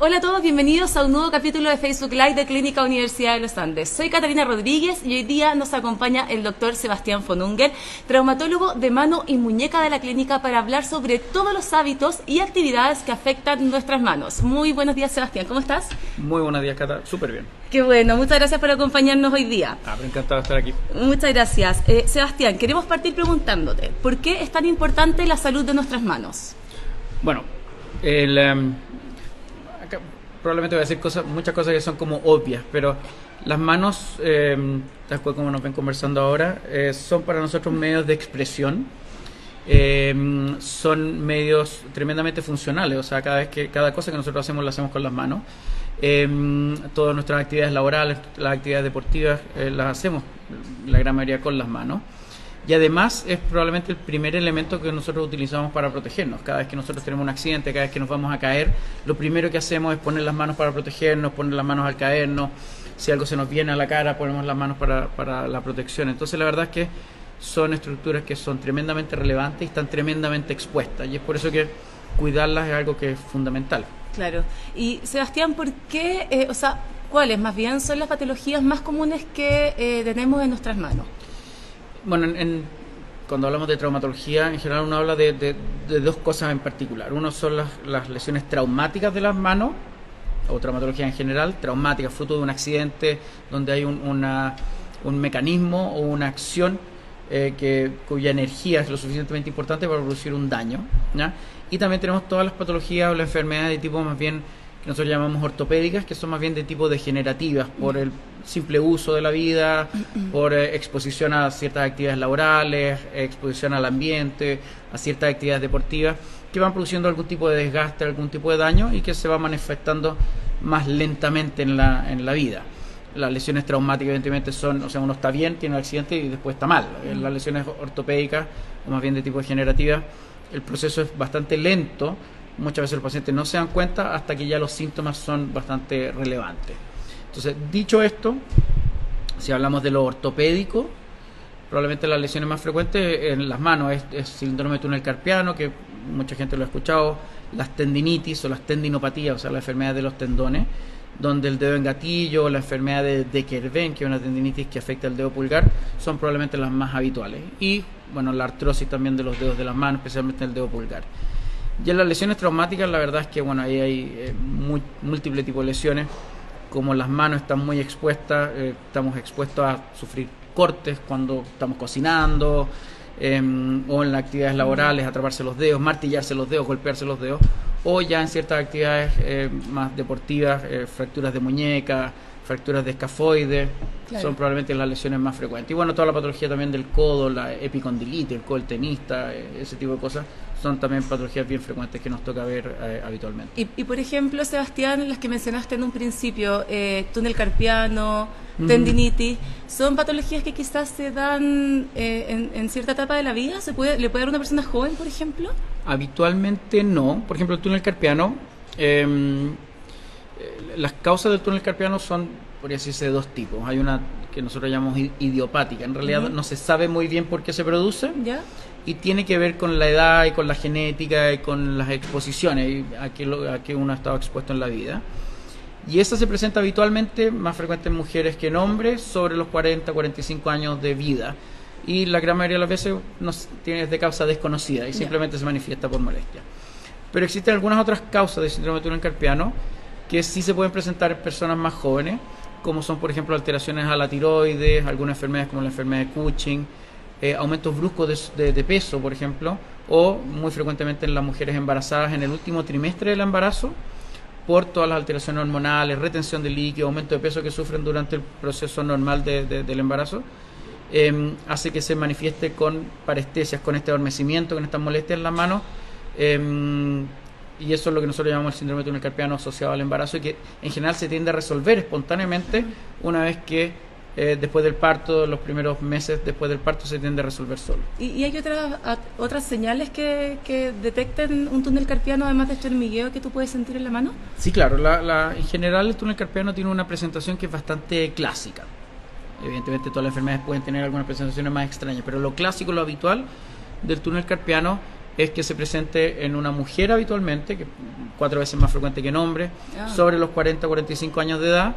Hola a todos, bienvenidos a un nuevo capítulo de Facebook Live de Clínica Universidad de los Andes. Soy Catalina Rodríguez y hoy día nos acompaña el doctor Sebastián von Ungern, traumatólogo de mano y muñeca de la clínica, para hablar sobre todos los hábitos y actividades que afectan nuestras manos. Muy buenos días, Sebastián, ¿cómo estás? Muy buenos días, Cata, súper bien. Qué bueno, muchas gracias por acompañarnos hoy día. Pero encantado de estar aquí. Muchas gracias. Sebastián, queremos partir preguntándote, ¿por qué es tan importante la salud de nuestras manos? Bueno, acá probablemente voy a decir muchas cosas que son como obvias, pero las manos, tal cual como nos ven conversando ahora, son para nosotros medios de expresión, son medios tremendamente funcionales, o sea, cada cosa que nosotros hacemos la hacemos con las manos. Todas nuestras actividades laborales, las actividades deportivas, las hacemos la gran mayoría con las manos. Y además es probablemente el primer elemento que nosotros utilizamos para protegernos. Cada vez que nosotros tenemos un accidente, cada vez que nos vamos a caer, lo primero que hacemos es poner las manos para protegernos, poner las manos al caernos. Si algo se nos viene a la cara, ponemos las manos para la protección. Entonces la verdad es que son estructuras que son tremendamente relevantes y están tremendamente expuestas. Y es por eso que cuidarlas es algo que es fundamental. Claro. Y Sebastián, ¿por qué, cuáles más bien son las patologías más comunes que tenemos en nuestras manos? Bueno, cuando hablamos de traumatología, en general uno habla de dos cosas en particular. Uno son las lesiones traumáticas de las manos, o traumatología en general, traumática, fruto de un accidente donde hay un mecanismo o una acción cuya energía es lo suficientemente importante para producir un daño, ¿ya? Y también tenemos todas las patologías o las enfermedades de tipo más bien que nosotros llamamos ortopédicas, que son más bien de tipo degenerativas por el simple uso de la vida, por exposición a ciertas actividades laborales, exposición al ambiente, a ciertas actividades deportivas, que van produciendo algún tipo de desgaste, algún tipo de daño y que se va manifestando más lentamente en la vida. Las lesiones traumáticas evidentemente son, o sea, uno está bien, tiene un accidente y después está mal. Las lesiones ortopédicas, o más bien de tipo degenerativa, el proceso es bastante lento. Muchas veces los pacientes no se dan cuenta hasta que ya los síntomas son bastante relevantes. Entonces, dicho esto, si hablamos de lo ortopédico, probablemente las lesiones más frecuentes en las manos es síndrome de túnel carpiano, que mucha gente lo ha escuchado, las tendinitis o las tendinopatías, o sea, la enfermedad de los tendones, donde el dedo en gatillo, la enfermedad de Kerven, que es una tendinitis que afecta el dedo pulgar, son probablemente las más habituales. Y, bueno, la artrosis también de los dedos de las manos, especialmente el dedo pulgar. Y en las lesiones traumáticas, la verdad es que bueno, ahí hay múltiples tipos de lesiones. Como las manos están muy expuestas, estamos expuestos a sufrir cortes cuando estamos cocinando, o en las actividades laborales, atraparse los dedos, martillarse los dedos, golpearse los dedos, o ya en ciertas actividades más deportivas, fracturas de muñeca, fracturas de escafoides, claro. Son probablemente las lesiones más frecuentes. Y bueno, toda la patología también del codo, la epicondilitis, el codo del tenista, ese tipo de cosas, son también patologías bien frecuentes que nos toca ver habitualmente. Y por ejemplo, Sebastián, las que mencionaste en un principio, túnel carpiano, tendinitis, ¿son patologías que quizás se dan en cierta etapa de la vida? ¿Le puede dar a una persona joven, por ejemplo? Habitualmente no. Por ejemplo, el túnel carpiano, las causas del túnel carpiano son, por así decirse, de dos tipos. Hay una que nosotros llamamos idiopática. En realidad no se sabe muy bien por qué se produce. ¿Ya? Y tiene que ver con la edad y con la genética y con las exposiciones a que uno ha estado expuesto en la vida. Y esta se presenta habitualmente, más frecuente en mujeres que en hombres, sobre los 40, 45 años de vida. Y la gran mayoría de las veces es de causa desconocida y simplemente se manifiesta por molestia. Pero existen algunas otras causas de síndrome de túnel carpiano que sí se pueden presentar en personas más jóvenes, como son, por ejemplo, alteraciones a la tiroides, algunas enfermedades como la enfermedad de Cushing, aumentos bruscos de peso, por ejemplo, o muy frecuentemente en las mujeres embarazadas en el último trimestre del embarazo, por todas las alteraciones hormonales, retención de líquido, aumento de peso que sufren durante el proceso normal del embarazo, hace que se manifieste con parestesias, con este adormecimiento, con estas molestias en las manos, y eso es lo que nosotros llamamos el síndrome de túnel carpiano asociado al embarazo, y que en general se tiende a resolver espontáneamente una vez que después del parto, los primeros meses después del parto se tiende a resolver solo. ¿Y hay otras señales que detecten un túnel carpiano, además de este hormigueo que tú puedes sentir en la mano? Sí, claro. En general el túnel carpiano tiene una presentación que es bastante clásica. Evidentemente todas las enfermedades pueden tener algunas presentaciones más extrañas, pero lo clásico, lo habitual del túnel carpiano es que se presente en una mujer habitualmente, que 4 veces más frecuente que en hombres, sobre los 40-45 años de edad,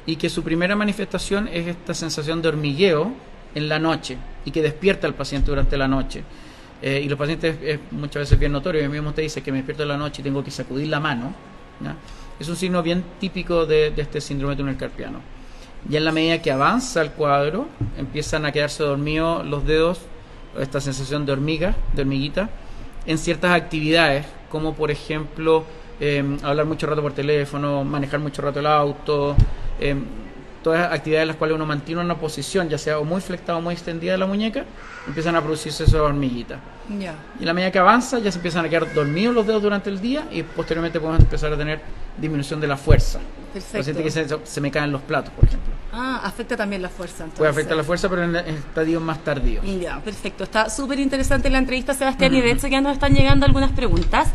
y que su primera manifestación es esta sensación de hormigueo en la noche y que despierta al paciente durante la noche. Y los pacientes es muchas veces bien notorio. A mí mismo te dice que me despierto en la noche y tengo que sacudir la mano, ¿ya? Es un signo bien típico de este síndrome de túnel carpiano. Y en la medida que avanza el cuadro, empiezan a quedarse dormidos los dedos, esta sensación de hormiguita, en ciertas actividades, como por ejemplo hablar mucho rato por teléfono, manejar mucho rato el auto, todas actividades en las cuales uno mantiene una posición, ya sea o muy flectada o muy extendida de la muñeca, empiezan a producirse esas hormiguitas. Ya. Y en la medida que avanza, ya se empiezan a quedar dormidos los dedos durante el día y posteriormente podemos empezar a tener disminución de la fuerza. Perfecto. Siente que se me caen los platos, por ejemplo. Afecta también la fuerza. Entonces. Puede afectar la fuerza, pero en estadios más tardíos. Ya, perfecto. Está súper interesante la entrevista, Sebastián, y de hecho ya nos están llegando algunas preguntas.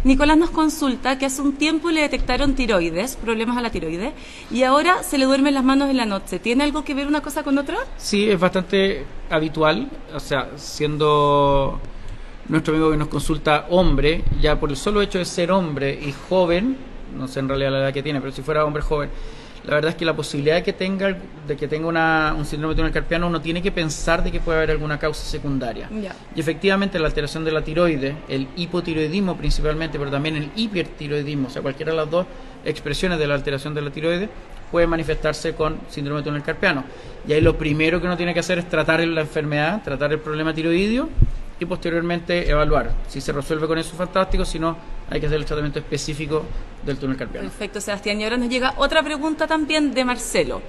Nicolás nos consulta que hace un tiempo le detectaron tiroides, problemas a la tiroides, y ahora se le duermen las manos en la noche. ¿Tiene algo que ver una cosa con otra? Sí, es bastante habitual, o sea, siendo nuestro amigo que nos consulta hombre, ya por el solo hecho de ser hombre y joven, no sé en realidad la edad que tiene, pero si fuera hombre joven, la verdad es que la posibilidad de que tenga un síndrome de túnel carpiano, uno tiene que pensar de que puede haber alguna causa secundaria. Ya. Y efectivamente la alteración de la tiroides, el hipotiroidismo principalmente, pero también el hipertiroidismo, o sea, cualquiera de las dos expresiones de la alteración de la tiroides, puede manifestarse con síndrome de túnel carpiano. Y ahí lo primero que uno tiene que hacer es tratar la enfermedad, tratar el problema tiroideo y posteriormente evaluar. Si se resuelve con eso, fantástico, si no, hay que hacer el tratamiento específico del túnel carpiano. Perfecto, Sebastián. Y ahora nos llega otra pregunta también de Marcelo.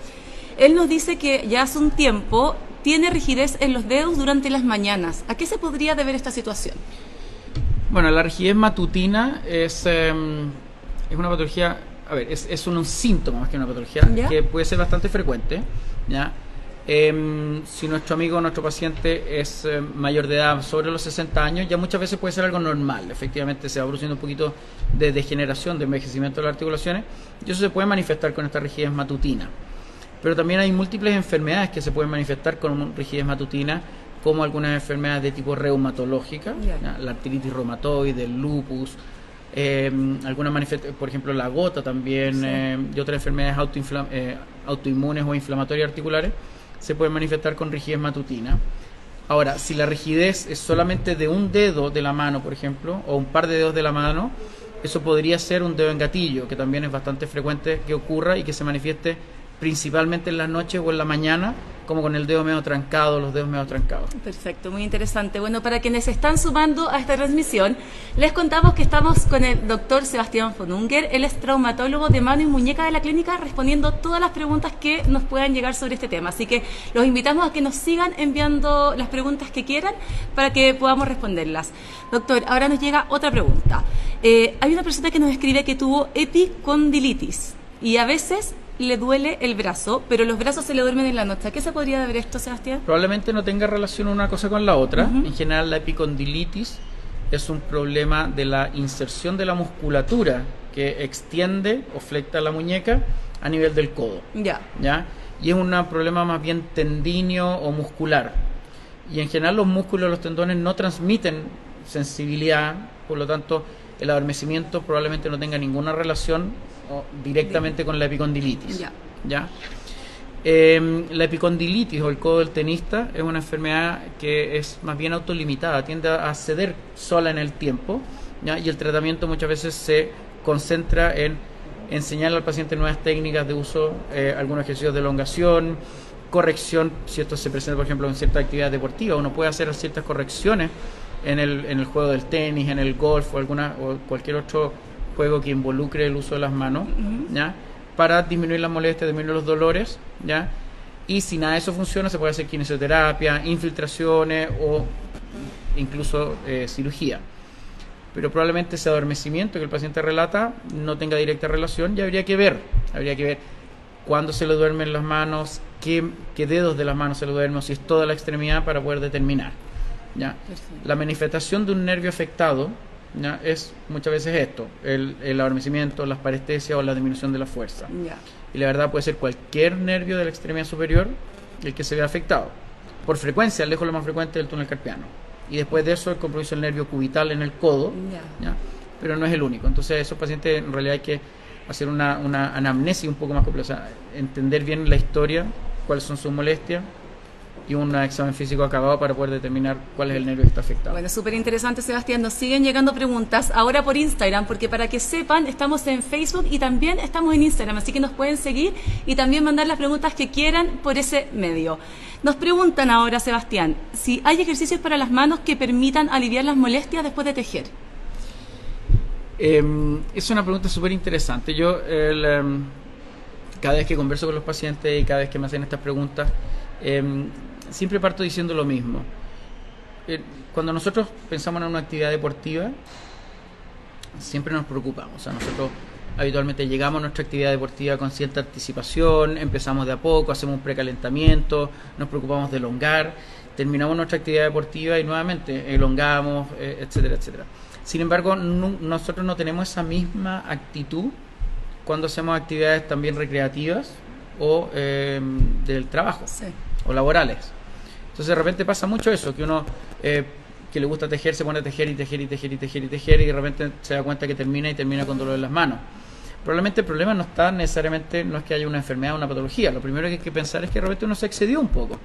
Él nos dice que ya hace un tiempo tiene rigidez en los dedos durante las mañanas. ¿A qué se podría deber esta situación? Bueno, la rigidez matutina es una patología, es un síntoma más que una patología, ¿ya? Que puede ser bastante frecuente, ¿ya? Si nuestro amigo o nuestro paciente es mayor de edad, sobre los 60 años, ya muchas veces puede ser algo normal. Efectivamente se va produciendo un poquito de degeneración, de envejecimiento de las articulaciones, y eso se puede manifestar con esta rigidez matutina. Pero también hay múltiples enfermedades que se pueden manifestar con rigidez matutina, como algunas enfermedades de tipo reumatológica, la artritis reumatoide, el lupus, por ejemplo la gota también, sí. Y otras enfermedades autoinmunes o inflamatorias articulares se pueden manifestar con rigidez matutina. Ahora, si la rigidez es solamente de un dedo de la mano, por ejemplo, o un par de dedos de la mano, eso podría ser un dedo en gatillo, que también es bastante frecuente que ocurra y que se manifieste principalmente en las noches o en la mañana, como con el dedo medio trancado, los dedos medio trancados. Perfecto, muy interesante. Bueno, para quienes se están sumando a esta transmisión, les contamos que estamos con el doctor Sebastián von Unger. Él es traumatólogo de mano y muñeca de la clínica, respondiendo todas las preguntas que nos puedan llegar sobre este tema. Así que los invitamos a que nos sigan enviando las preguntas que quieran para que podamos responderlas. Doctor, ahora nos llega otra pregunta. Hay una persona que nos escribe que tuvo epicondilitis y a veces le duele el brazo, pero los brazos se le duermen en la noche. ¿A qué se podría deber esto, Sebastián? Probablemente no tenga relación una cosa con la otra. En general, la epicondilitis es un problema de la inserción de la musculatura que extiende o flecta la muñeca a nivel del codo. ¿Ya? Y es un problema más bien tendíneo o muscular. Y en general los músculos, los tendones no transmiten sensibilidad, por lo tanto el adormecimiento probablemente no tenga ninguna relación directamente con la epicondilitis. ¿Ya? La epicondilitis o el codo del tenista es una enfermedad que es más bien autolimitada, tiende a ceder sola en el tiempo, ¿ya? Y el tratamiento muchas veces se concentra en enseñarle al paciente nuevas técnicas de uso, algunos ejercicios de elongación, corrección, si esto se presenta por ejemplo en cierta actividad deportiva, uno puede hacer ciertas correcciones en el juego del tenis, en el golf o cualquier otro juego que involucre el uso de las manos, ¿ya? Para disminuir las molestias, disminuir los dolores, ¿ya? Y si nada de eso funciona, se puede hacer kinesioterapia, infiltraciones o incluso cirugía. Pero probablemente ese adormecimiento que el paciente relata no tenga directa relación y habría que ver cuándo se le duermen las manos, qué dedos de las manos se le duermen, si es toda la extremidad para poder determinar, ¿ya? La manifestación de un nervio afectado, ¿ya? Es muchas veces esto, el adormecimiento, las parestesias o la disminución de la fuerza. Y la verdad puede ser cualquier nervio de la extremidad superior el que se vea afectado. Por frecuencia, lejos lo más frecuente del túnel carpiano. y después de eso el compromiso del nervio cubital en el codo, ¿ya? Pero no es el único. Entonces, esos pacientes en realidad hay que hacer una anamnesis un poco más completa, o sea, entender bien la historia, cuáles son sus molestias, y un examen físico acabado para poder determinar cuál es el nervio que está afectado. Bueno, súper interesante, Sebastián. Nos siguen llegando preguntas ahora por Instagram, porque para que sepan, estamos en Facebook y también estamos en Instagram, así que nos pueden seguir y también mandar las preguntas que quieran por ese medio. Nos preguntan ahora, Sebastián, si hay ejercicios para las manos que permitan aliviar las molestias después de tejer. Es una pregunta súper interesante. Yo, cada vez que converso con los pacientes y cada vez que me hacen estas preguntas, siempre parto diciendo lo mismo. Cuando nosotros pensamos en una actividad deportiva, siempre nos preocupamos. O sea, nosotros habitualmente llegamos a nuestra actividad deportiva con cierta anticipación, empezamos de a poco, hacemos un precalentamiento, nos preocupamos de elongar, terminamos nuestra actividad deportiva y nuevamente elongamos, etcétera, etcétera. Sin embargo, nosotros no tenemos esa misma actitud cuando hacemos actividades también recreativas o del trabajo, sí, o laborales. Entonces de repente pasa mucho eso, que uno que le gusta tejer se pone a tejer y tejer y tejer y tejer y tejer y de repente se da cuenta que termina con dolor en las manos. Probablemente el problema no está necesariamente, no es que haya una enfermedad o una patología, lo primero que hay que pensar es que de repente uno se excedió un poco.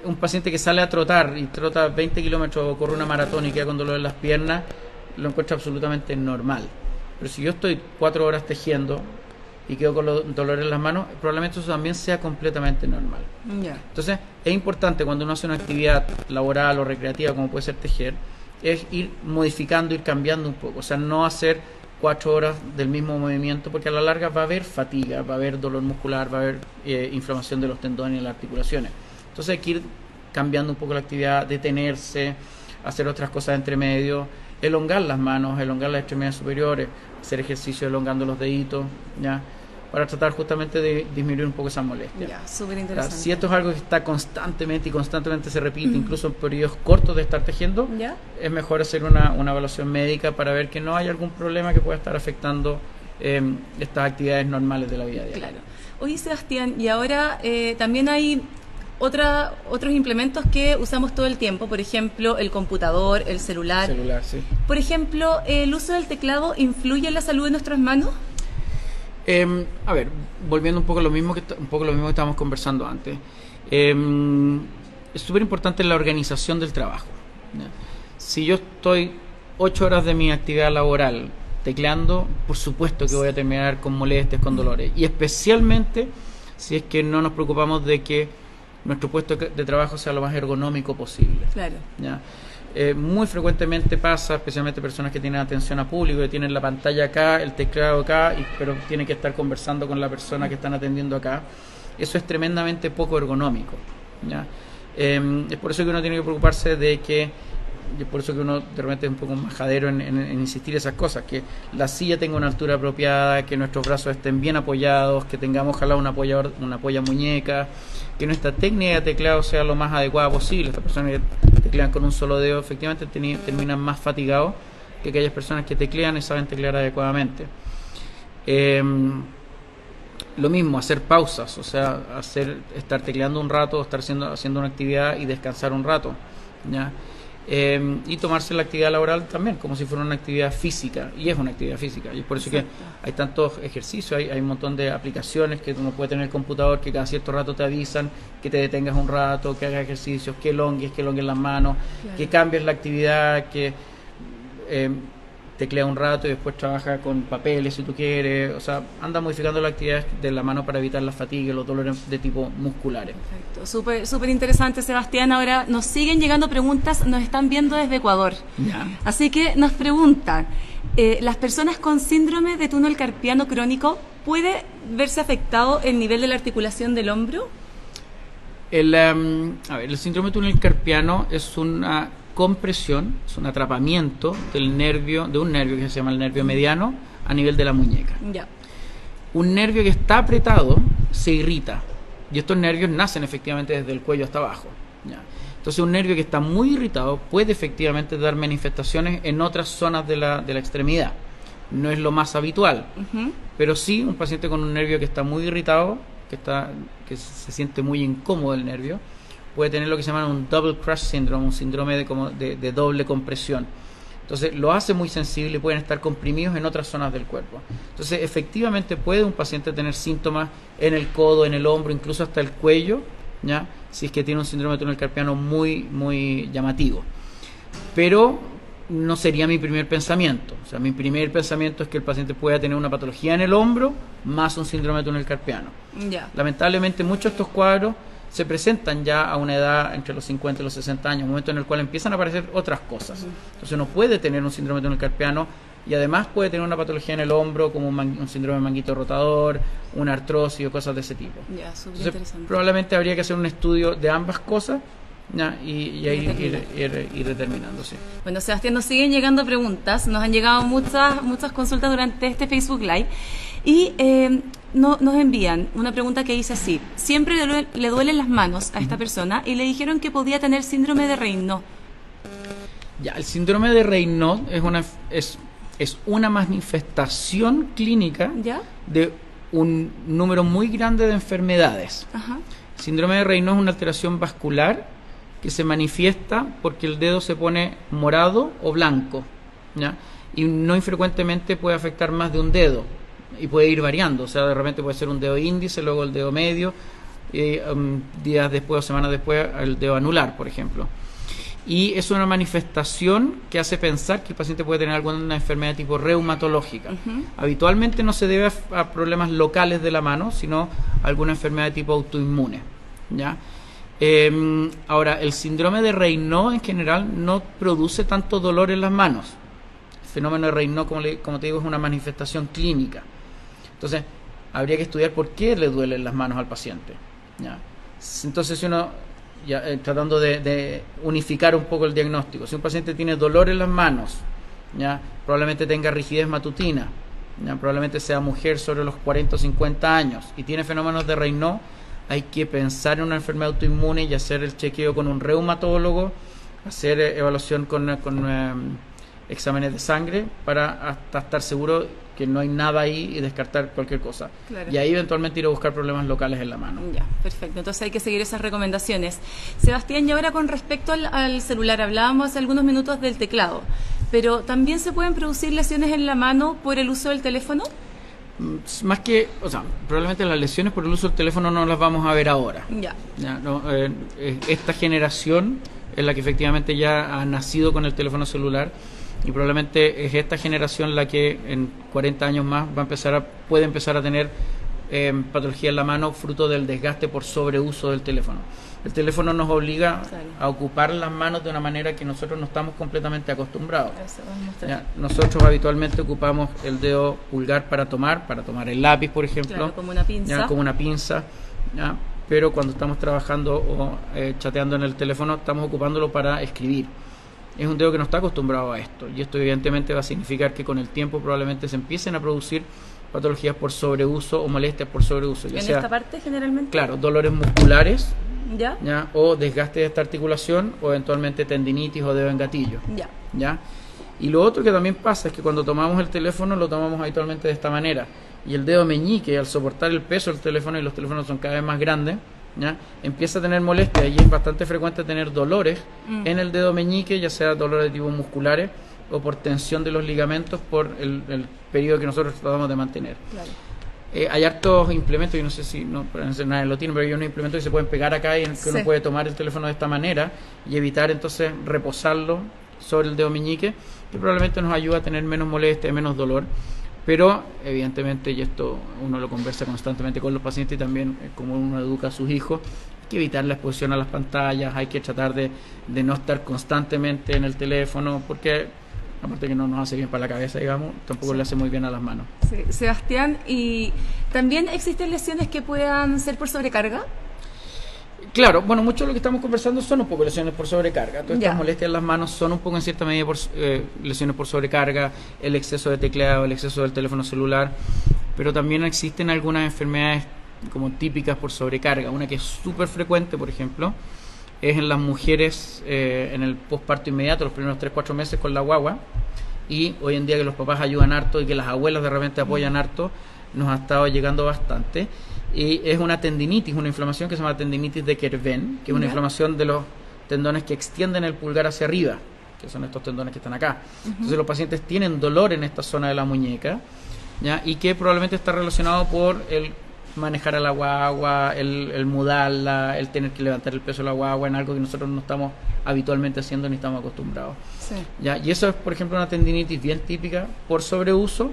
Un paciente que sale a trotar y trota 20 kilómetros o corre una maratón y queda con dolor en las piernas, lo encuentra absolutamente normal. Pero si yo estoy 4 horas tejiendo y quedo con dolor en las manos, probablemente eso también sea completamente normal. Entonces es importante cuando uno hace una actividad laboral o recreativa como puede ser tejer, es ir modificando, ir cambiando un poco, o sea, no hacer 4 horas del mismo movimiento, porque a la larga va a haber fatiga, va a haber dolor muscular, va a haber inflamación de los tendones y las articulaciones. Entonces hay que ir cambiando un poco la actividad, detenerse, hacer otras cosas entre medio, elongar las manos, elongar las extremidades superiores, hacer ejercicio elongando los deditos, ¿ya? Para tratar justamente de disminuir un poco esa molestia. Ya, súper interesante. Si esto es algo que está constantemente se repite, incluso en periodos cortos de estar tejiendo, es mejor hacer una evaluación médica para ver que no hay algún problema que pueda estar afectando estas actividades normales de la vida diaria. Claro. Oye, Sebastián, y ahora también hay otros implementos que usamos todo el tiempo, por ejemplo, el computador, el celular. Sí. Por ejemplo, ¿el uso del teclado influye en la salud de nuestras manos? A ver, volviendo un poco lo mismo que estábamos conversando antes. Es súper importante la organización del trabajo, ¿ya? Si yo estoy 8 horas de mi actividad laboral tecleando, por supuesto que voy a terminar con molestias, con dolores. Y especialmente si es que no nos preocupamos de que nuestro puesto de trabajo sea lo más ergonómico posible. Claro. ¿Ya? Muy frecuentemente pasa, especialmente personas que tienen atención a público, que tienen la pantalla acá, el teclado acá, pero tienen que estar conversando con la persona que están atendiendo acá. Eso es tremendamente poco ergonómico, ¿ya? Es por eso que uno tiene que preocuparse de que, es por eso que uno de repente es un poco majadero en insistir esas cosas, que la silla tenga una altura apropiada, que nuestros brazos estén bien apoyados, que tengamos ojalá una apoya muñeca, que nuestra técnica de teclado sea lo más adecuada posible. Estas personas que teclean con un solo dedo efectivamente terminan más fatigados que aquellas personas que teclean y saben teclear adecuadamente. Lo mismo, hacer pausas, o sea, estar tecleando un rato, estar haciendo una actividad y descansar un rato, ¿ya? Y tomarse la actividad laboral también como si fuera una actividad física, y es una actividad física, y es por eso que hay tantos ejercicios, hay un montón de aplicaciones que uno puede tener en el computador que cada cierto rato te avisan que te detengas un rato, que hagas ejercicios, que elongues las manos, que cambies la actividad, que teclea un rato y después trabaja con papeles si tú quieres, o sea, anda modificando la actividad de la mano para evitar la fatiga y los dolores de tipo musculares. Perfecto, súper interesante, Sebastián. Ahora nos siguen llegando preguntas, nos están viendo desde Ecuador. Ya. Así que nos preguntan, ¿las personas con síndrome de túnel carpiano crónico puede verse afectado el nivel de la articulación del hombro? El síndrome de túnel carpiano es una compresión, es un atrapamiento de un nervio que se llama el nervio mediano a nivel de la muñeca. Ya. Un nervio que está apretado se irrita y estos nervios nacen efectivamente desde el cuello hasta abajo, ¿ya? Entonces un nervio que está muy irritado puede efectivamente dar manifestaciones en otras zonas de la extremidad. No es lo más habitual, pero sí un paciente con un nervio que está muy irritado, que se siente muy incómodo el nervio, puede tener lo que se llama un double crush syndrome, un síndrome de doble compresión. Entonces lo hace muy sensible y pueden estar comprimidos en otras zonas del cuerpo. Entonces efectivamente puede un paciente tener síntomas en el codo, en el hombro, incluso hasta el cuello, ¿ya? Si es que tiene un síndrome de túnel carpiano muy llamativo. Pero no sería mi primer pensamiento. O sea, mi primer pensamiento es que el paciente pueda tener una patología en el hombro más un síndrome de túnel carpiano. Ya. Lamentablemente muchos de estos cuadros se presentan ya a una edad entre los 50 y los 60 años, un momento en el cual empiezan a aparecer otras cosas. Entonces uno puede tener un síndrome de túnel carpiano y además puede tener una patología en el hombro como un síndrome de manguito rotador, una artrosis o cosas de ese tipo. Ya, súper Entonces, interesante. probablemente habría que hacer un estudio de ambas cosas, ¿ya? y ahí ir determinando. Sí. Bueno, Sebastián, nos siguen llegando preguntas, nos han llegado muchas consultas durante este Facebook Live y nos envían una pregunta que dice así: siempre le duelen las manos a esta persona y le dijeron que podía tener síndrome de Raynaud. Ya, el síndrome de Raynaud es una manifestación clínica, ¿ya?, de un número muy grande de enfermedades. Ajá. El síndrome de Raynaud es una alteración vascular que se manifiesta porque el dedo se pone morado o blanco, ¿ya? Y no infrecuentemente puede afectar más de un dedo y puede ir variando, o sea, de repente puede ser un dedo índice, luego el dedo medio, días después o semanas después el dedo anular, por ejemplo. Y es una manifestación que hace pensar que el paciente puede tener alguna enfermedad tipo reumatológica. Habitualmente no se debe a problemas locales de la mano, sino a alguna enfermedad de tipo autoinmune, ¿ya? Ahora, el síndrome de Raynaud en general no produce tanto dolor en las manos. El fenómeno de Raynaud, como te digo, es una manifestación clínica. Entonces, habría que estudiar por qué le duelen las manos al paciente, ¿ya? Entonces, si uno, tratando de unificar un poco el diagnóstico, si un paciente tiene dolor en las manos, ¿ya?, probablemente tenga rigidez matutina, ¿ya?, probablemente sea mujer sobre los 40 o 50 años y tiene fenómenos de Raynaud, hay que pensar en una enfermedad autoinmune y hacer el chequeo con un reumatólogo, hacer evaluación con exámenes de sangre para hasta estar seguro que no hay nada ahí y descartar cualquier cosa. Claro. Y ahí eventualmente ir a buscar problemas locales en la mano. Ya, perfecto. Entonces hay que seguir esas recomendaciones. Sebastián, y ahora con respecto al celular, hablábamos hace algunos minutos del teclado, pero ¿también se pueden producir lesiones en la mano por el uso del teléfono? Más que, o sea, probablemente las lesiones por el uso del teléfono no las vamos a ver ahora. Ya. Esta generación es la que efectivamente ya ha nacido con el teléfono celular y probablemente es esta generación la que en 40 años más puede empezar a tener patología en la mano fruto del desgaste por sobreuso del teléfono. El teléfono nos obliga a ocupar las manos de una manera que nosotros no estamos completamente acostumbrados. Nosotros habitualmente ocupamos el dedo pulgar para tomar el lápiz, por ejemplo, claro, como una pinza, como una pinza, ¿ya? Pero cuando estamos trabajando o chateando en el teléfono estamos ocupándolo para escribir. Es un dedo que no está acostumbrado a esto y esto evidentemente va a significar que con el tiempo probablemente se empiecen a producir patologías por sobreuso o molestias por sobreuso. ¿En esta parte generalmente? Claro, dolores musculares, ¿ya? O desgaste de esta articulación o eventualmente tendinitis o dedo en gatillo. ¿Ya? Y lo otro que también pasa es que cuando tomamos el teléfono lo tomamos habitualmente de esta manera y el dedo meñique, al soportar el peso del teléfono, y los teléfonos son cada vez más grandes, ¿ya?, empieza a tener molestias y es bastante frecuente tener dolores en el dedo meñique, ya sea dolores de tipo musculares o por tensión de los ligamentos por el periodo que nosotros tratamos de mantener. Claro. Hay hartos implementos, yo no sé si nadie lo tiene, pero hay unos implementos que se pueden pegar acá y en que uno puede tomar el teléfono de esta manera y evitar entonces reposarlo sobre el dedo meñique, que probablemente nos ayuda a tener menos molestia, menos dolor. Pero evidentemente, y esto uno lo conversa constantemente con los pacientes y también como uno educa a sus hijos, hay que evitar la exposición a las pantallas, hay que tratar de no estar constantemente en el teléfono, porque aparte que no nos hace bien para la cabeza, digamos, tampoco le hace muy bien a las manos. Sí. Sebastián, ¿y también existen lesiones que puedan ser por sobrecarga? Claro, bueno, mucho de lo que estamos conversando son un poco lesiones por sobrecarga. Todas estas molestias en las manos son un poco en cierta medida lesiones por sobrecarga, el exceso de tecleado, el exceso del teléfono celular, pero también existen algunas enfermedades como típicas por sobrecarga. Una que es súper frecuente, por ejemplo, es en las mujeres en el posparto inmediato, los primeros 3-4 meses con la guagua, y hoy en día que los papás ayudan harto y que las abuelas de repente apoyan harto, nos ha estado llegando bastante. y es una tendinitis, una inflamación que se llama tendinitis de Kerven, que es una inflamación de los tendones que extienden el pulgar hacia arriba, que son estos tendones que están acá. Entonces los pacientes tienen dolor en esta zona de la muñeca, ¿ya? Y que probablemente está relacionado por el manejar a la guagua, el mudarla, el tener que levantar el peso de la guagua en algo que nosotros no estamos habitualmente haciendo ni estamos acostumbrados. Sí. ¿Ya? Y eso es, por ejemplo, una tendinitis bien típica por sobreuso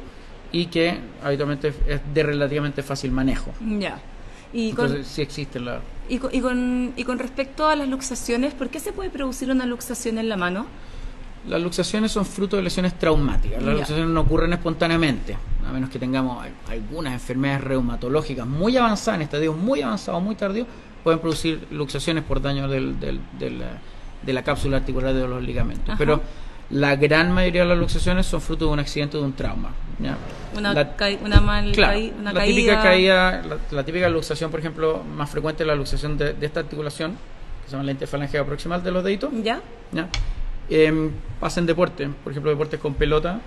y que habitualmente es de relativamente fácil manejo. Ya. Y entonces sí existe la... Y con respecto a las luxaciones, ¿por qué se puede producir una luxación en la mano? Las luxaciones son fruto de lesiones traumáticas. Las luxaciones no ocurren espontáneamente, a menos que tengamos algunas enfermedades reumatológicas muy avanzadas, en estadios muy avanzados, muy tardíos, pueden producir luxaciones por daño de la cápsula articular de los ligamentos. Ajá. Pero la gran mayoría de las luxaciones son fruto de un accidente o de un trauma. ¿Ya? Una típica caída, la típica luxación, por ejemplo, más frecuente es la luxación de esta articulación, que se llama la interfalangea proximal de los deditos. ¿Ya? Pasa en deporte, por ejemplo, deportes con pelota,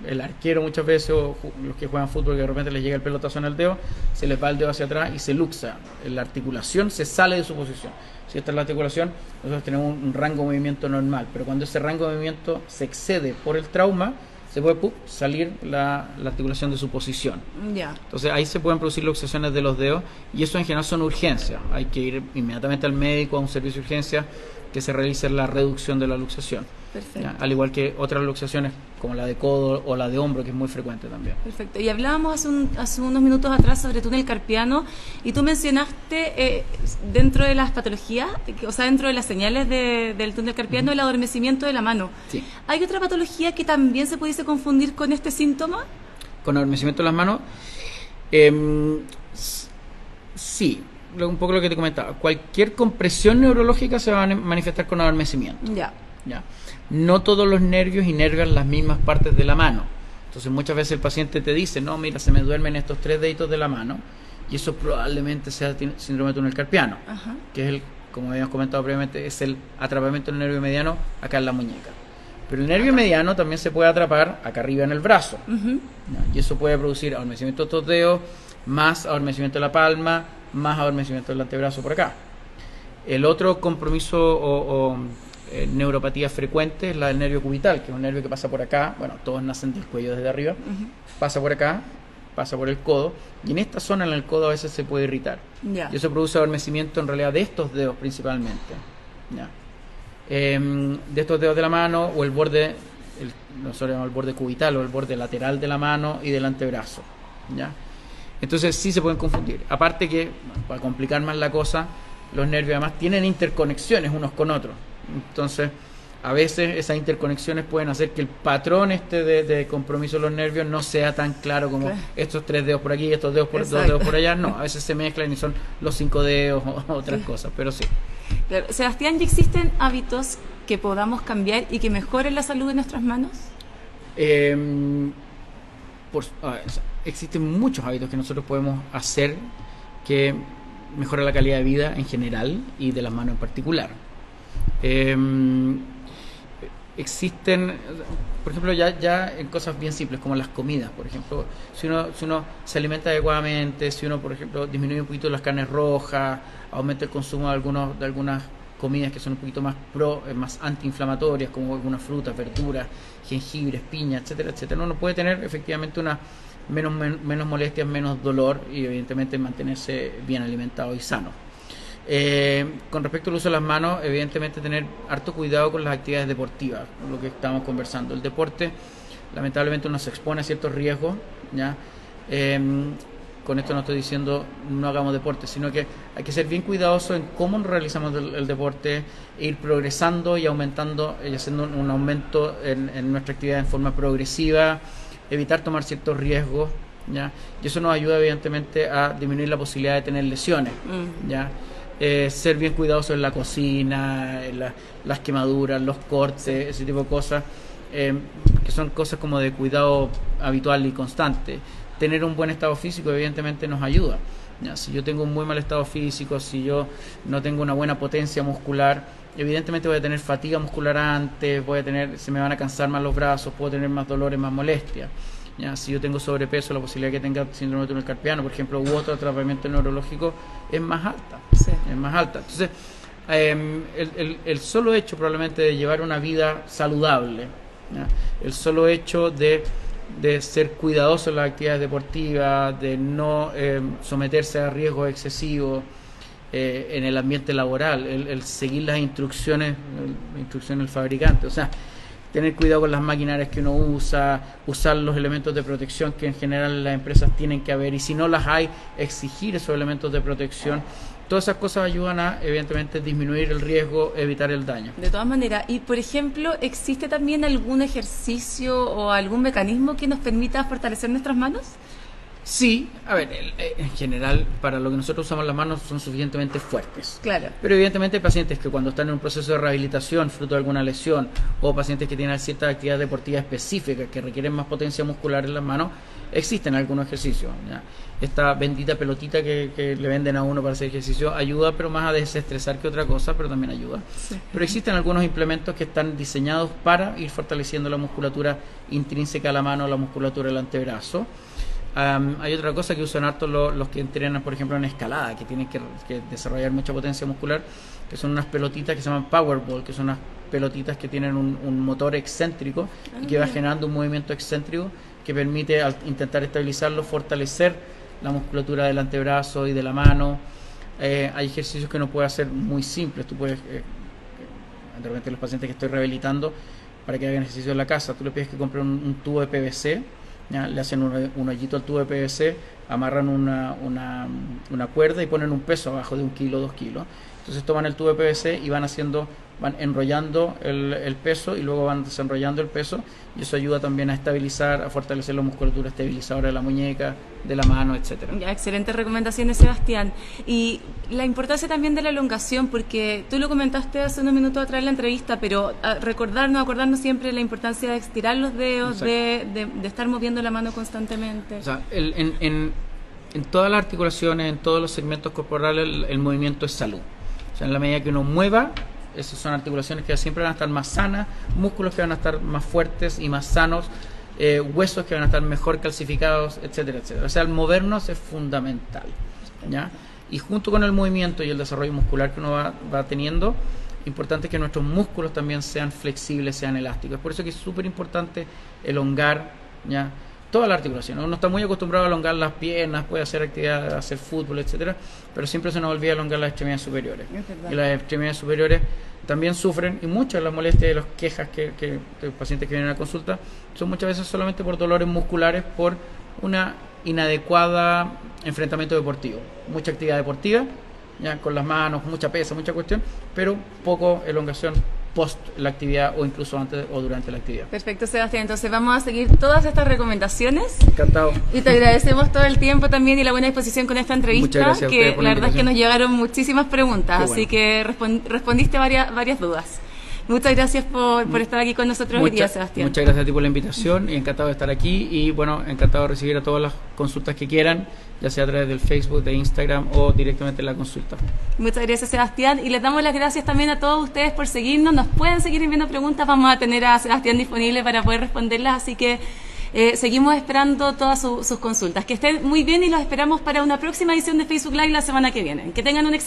el arquero muchas veces, o los que juegan fútbol, que de repente les llega el pelotazo en el dedo, se les va el dedo hacia atrás y se luxa, la articulación se sale de su posición. Si esta es la articulación, nosotros tenemos un rango de movimiento normal, pero cuando ese rango de movimiento se excede por el trauma, se puede salir la articulación de su posición. Yeah. Entonces ahí se pueden producir luxaciones de los dedos, y eso en general son urgencias. Hay que ir inmediatamente al médico, a un servicio de urgencia, que se realice la reducción de la luxación. Perfecto. Al igual que otras luxaciones como la de codo o la de hombro, que es muy frecuente también. Perfecto. Y hablábamos hace unos minutos atrás sobre túnel carpiano, y tú mencionaste dentro de las patologías, o sea, dentro de las señales del túnel carpiano, el adormecimiento de la mano. Sí. ¿Hay otra patología que también se pudiese confundir con este síntoma? ¿Con adormecimiento de las manos? Sí. Un poco lo que te comentaba, cualquier compresión neurológica se va a manifestar con adormecimiento. Ya. No todos los nervios inervan las mismas partes de la mano. Entonces muchas veces el paciente te dice, no, mira, se me duermen estos 3 deditos de la mano, y eso probablemente sea síndrome de túnel carpiano. Ajá. Que es como habíamos comentado previamente, es el atrapamiento del nervio mediano acá en la muñeca. Pero el nervio mediano también se puede atrapar acá arriba en el brazo. Y eso puede producir adormecimiento de estos dedos, más adormecimiento de la palma, más adormecimiento del antebrazo por acá. El otro compromiso o neuropatía frecuente es la del nervio cubital, que es un nervio que pasa por acá. Bueno, todos nacen del cuello desde arriba. Pasa por acá, pasa por el codo, y en esta zona en el codo a veces se puede irritar. Y eso produce adormecimiento en realidad de estos dedos principalmente. De estos dedos de la mano, o el borde, nosotros llamamos el borde cubital o el borde lateral de la mano y del antebrazo. Entonces sí se pueden confundir. Aparte que, para complicar más la cosa, los nervios además tienen interconexiones unos con otros. Entonces, a veces esas interconexiones pueden hacer que el patrón de compromiso de los nervios no sea tan claro como estos 3 dedos por aquí, estos dedos por 2 dedos por allá. No, a veces se mezclan y son los 5 dedos o otras cosas, pero sí. Claro. Sebastián, ¿ya existen hábitos que podamos cambiar y que mejoren la salud de nuestras manos? Existen muchos hábitos que nosotros podemos hacer que mejoran la calidad de vida en general y de las manos en particular. Existen, por ejemplo, ya en cosas bien simples como las comidas. Por ejemplo, si uno se alimenta adecuadamente, si uno, por ejemplo, disminuye un poquito las carnes rojas, aumenta el consumo de algunas comidas que son un poquito más antiinflamatorias, como algunas frutas, verduras, jengibre, piña, etcétera, etcétera, uno puede tener efectivamente una menos molestias, menos dolor, y evidentemente mantenerse bien alimentado y sano. Con respecto al uso de las manos, evidentemente tener harto cuidado con las actividades deportivas, lo que estamos conversando. El deporte, lamentablemente, uno se expone a ciertos riesgos, ¿ya? Con esto no estoy diciendo no hagamos deporte, sino que hay que ser bien cuidadosos en cómo realizamos el deporte, e ir progresando y aumentando, y haciendo un aumento en nuestra actividad en forma progresiva, evitar tomar ciertos riesgos, ¿ya? Y eso nos ayuda evidentemente a disminuir la posibilidad de tener lesiones, ¿ya? Ser bien cuidadosos en la cocina, en las quemaduras, los cortes, ese tipo de cosas, que son cosas como de cuidado habitual y constante. Tener un buen estado físico evidentemente nos ayuda, ¿ya? Si yo tengo un muy mal estado físico, si yo no tengo una buena potencia muscular, evidentemente voy a tener fatiga muscular antes, se me van a cansar más los brazos, puedo tener más dolores, más molestias. ¿ya? Si yo tengo sobrepeso, la posibilidad de que tenga síndrome de túnel carpiano, por ejemplo, u otro tratamiento neurológico es más alta. Sí. Es más alta. Entonces, el solo hecho probablemente de llevar una vida saludable, ¿ya? El solo hecho de ser cuidadoso en las actividades deportivas, de no someterse a riesgos excesivos en el ambiente laboral, el seguir las instrucciones del fabricante, o sea, tener cuidado con las maquinarias que uno usa, usar los elementos de protección que en general las empresas tienen que haber, y si no las hay, exigir esos elementos de protección. Todas esas cosas ayudan a, evidentemente, disminuir el riesgo, evitar el daño. De todas maneras, y por ejemplo, ¿existe también algún ejercicio o algún mecanismo que nos permita fortalecer nuestras manos? Sí, a ver, en general, para lo que nosotros usamos las manos son suficientemente fuertes. Claro. Pero evidentemente hay pacientes que cuando están en un proceso de rehabilitación, fruto de alguna lesión, o pacientes que tienen ciertas actividades deportivas específicas que requieren más potencia muscular en las manos, existen algunos ejercicios, ¿ya? Esta bendita pelotita que le venden a uno para hacer ejercicio ayuda, pero más a desestresar que otra cosa, pero también ayuda. Sí. Pero existen algunos implementos que están diseñados para ir fortaleciendo la musculatura intrínseca a la mano, la musculatura del antebrazo. Hay otra cosa que usan harto los que entrenan, por ejemplo, en escalada, que tienen que desarrollar mucha potencia muscular, que son unas pelotitas que se llaman Powerball, que son unas pelotitas que tienen un motor excéntrico y que va generando un movimiento excéntrico que permite, al intentar estabilizarlo, fortalecer la musculatura del antebrazo y de la mano. Hay ejercicios que uno puede hacer muy simples. Tú puedes, de repente los pacientes que estoy rehabilitando, para que hagan ejercicio en la casa, tú le pides que compren un tubo de PVC, ¿ya? Le hacen un hoyito al tubo de PVC, amarran una cuerda y ponen un peso abajo de 1 kilo, 2 kilos. Entonces toman el tubo de PVC y van enrollando el peso y luego van desenrollando el peso, y eso ayuda también a estabilizar, a fortalecer la musculatura estabilizadora de la muñeca, de la mano, etcétera. Ya, excelentes recomendaciones, Sebastián. Y la importancia también de la elongación, porque tú lo comentaste hace unos minutos atrás en la entrevista, pero acordarnos siempre la importancia de estirar los dedos, de estar moviendo la mano constantemente. O sea, en todas las articulaciones, en todos los segmentos corporales, el movimiento es salud. O sea, en la medida que uno mueva, esas son articulaciones que siempre van a estar más sanas, músculos que van a estar más fuertes y más sanos, huesos que van a estar mejor calcificados, etcétera, etcétera. O sea, el movernos es fundamental, ¿ya? Y junto con el movimiento y el desarrollo muscular que uno va teniendo, importante que nuestros músculos también sean flexibles, sean elásticos. Es por eso que es súper importante elongar, ¿ya? Toda la articulación. Uno está muy acostumbrado a elongar las piernas, puede hacer actividad, hacer fútbol, etcétera, pero siempre se nos olvida elongar las extremidades superiores. Y las extremidades superiores también sufren, y muchas de las molestias y las quejas que los pacientes que vienen a consulta son muchas veces solamente por dolores musculares, por una inadecuada enfrentamiento deportivo. Mucha actividad deportiva, ya con las manos, mucha pesa, mucha cuestión, pero poco elongación post la actividad o incluso antes o durante la actividad. Perfecto, Sebastián. Entonces vamos a seguir todas estas recomendaciones. Encantado. Y te agradecemos todo el tiempo también y la buena disposición con esta entrevista. Muchas gracias a ustedes por la la verdad es que invitación. nos llegaron muchísimas preguntas, Qué bueno. así que respondiste varias dudas. Muchas gracias por estar aquí con nosotros hoy día, Sebastián. Muchas gracias a ti por la invitación y encantado de estar aquí, y bueno, encantado de recibir a todas las consultas que quieran, ya sea a través del Facebook, de Instagram o directamente en la consulta. Muchas gracias, Sebastián, y les damos las gracias también a todos ustedes por seguirnos. Nos pueden seguir enviando preguntas, vamos a tener a Sebastián disponible para poder responderlas, así que seguimos esperando todas sus consultas. Que estén muy bien y los esperamos para una próxima edición de Facebook Live la semana que viene. Que tengan un excelente